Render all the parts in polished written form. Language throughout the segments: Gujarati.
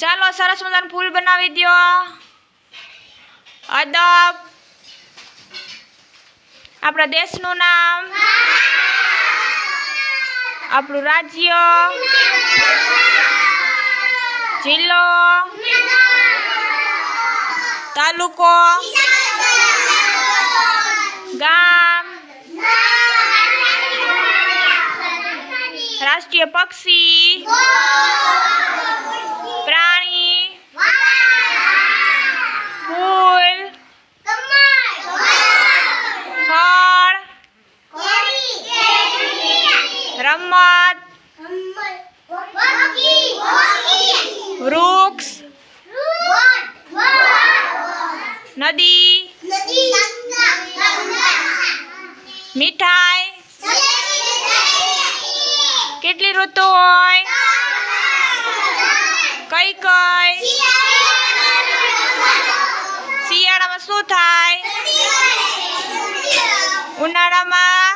ચાલો સરસ મજાનું ફૂલ બનાવી દો. અદબ. આપણા દેશનું નામ, આપણું રાજ્ય, જિલ્લો, તાલુકો, ગામ, રાષ્ટ્રીય પક્ષી, પ્રાણી, ફૂલ, ફળ, રમત, વૃક્ષ, નદી, મીઠાઈ. કેટલી ઋતુ હોય? કઈ કઈ? શિયાળામાં શું થાય? ઉનાળામાં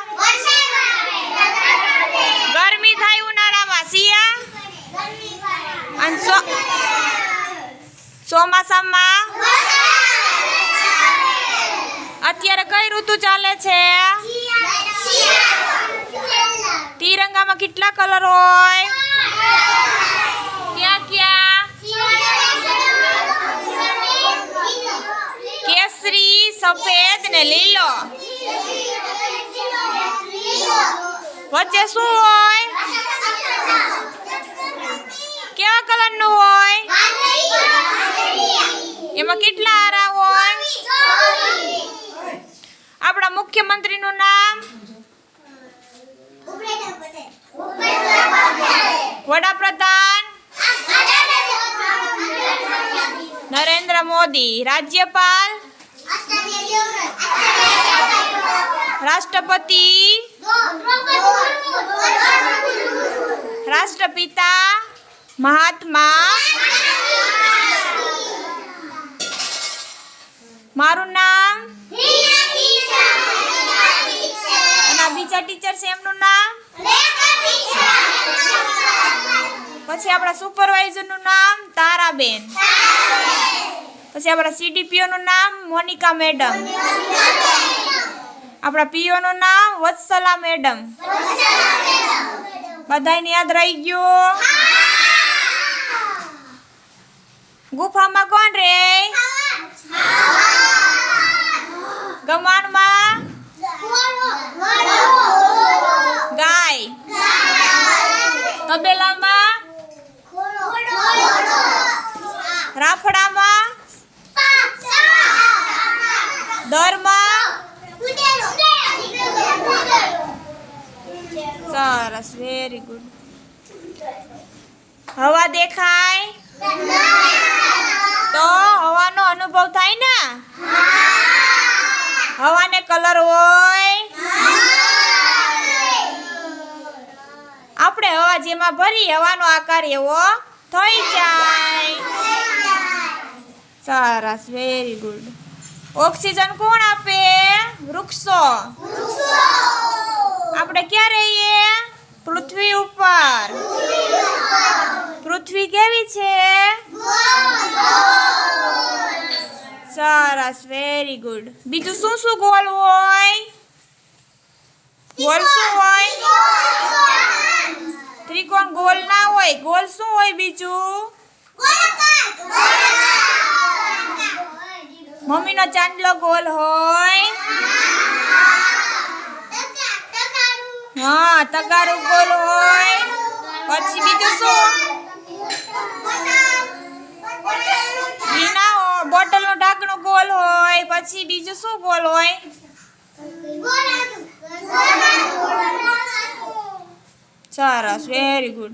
ગરમી થાય. ઉનાળામાં અને ચોમાસામાં અત્યારે કઈ ઋતુ ચાલે છે? તિરંગામાં કેટલા કલર હોય? ક્યાં ક્યાં? કેસરી, સફેદ ને લીલો. વચ્ચે શું હોય? કેવા કલરનું હોય? એમાં કેટલા આરા હોય? આપણા મુખ્યમંત્રીનું નામ? વડાપ્રધાન નરેન્દ્ર મોદી. રાજ્યપાલ? રાષ્ટ્રપતિ? રાષ્ટ્રપિતા? મહાત્મા? મારું નામ? અને બીજા ટીચર છે એમનું નામ? પછી આપણા સુપરવાઇઝર નું નામ? તારાબેન. પછી આપણા CDPO નું નામ? Monica madam. આપણા PO નું નામ? વત્સલા મેડમ. બધાને યાદ રહી ગયું? ગુફામાં કોણ રે? ગમાણમાં ગાય. તબેલામાં? રાફડામાં? દરમાં? સરસ, વેરી ગુડ. હવા દેખાય તો હવાનો અનુભવ થાય ને? હવાને કલર હોય? આપણે હવા જેમાં ભરી હવાનો આકાર એવો થઈ જાય. સરસ, વેરી ગુડ. ઓક્સિજન કોણ આપે? વૃક્ષો. આપણે ક્યાં રહીએ? પૃથ્વી ઉપર. પૃથ્વી કેવી છે? સરસ, વેરી ગુડ. બીજું શું શું ગોળ હોય? ગોળ શું હોય? ત્રિકોણ ગોળ ના હોય. ગોળ શું હોય બીજું? મમ્મીનો ચાંદલો ગોળ હોય? હા, તગારું ગોળ હોય. પછી બીજું શું? બોટલનું ઢાંકણું ગોળ હોય. પછી બીજું શું ગોળ હોય? સરસ, વેરી ગુડ.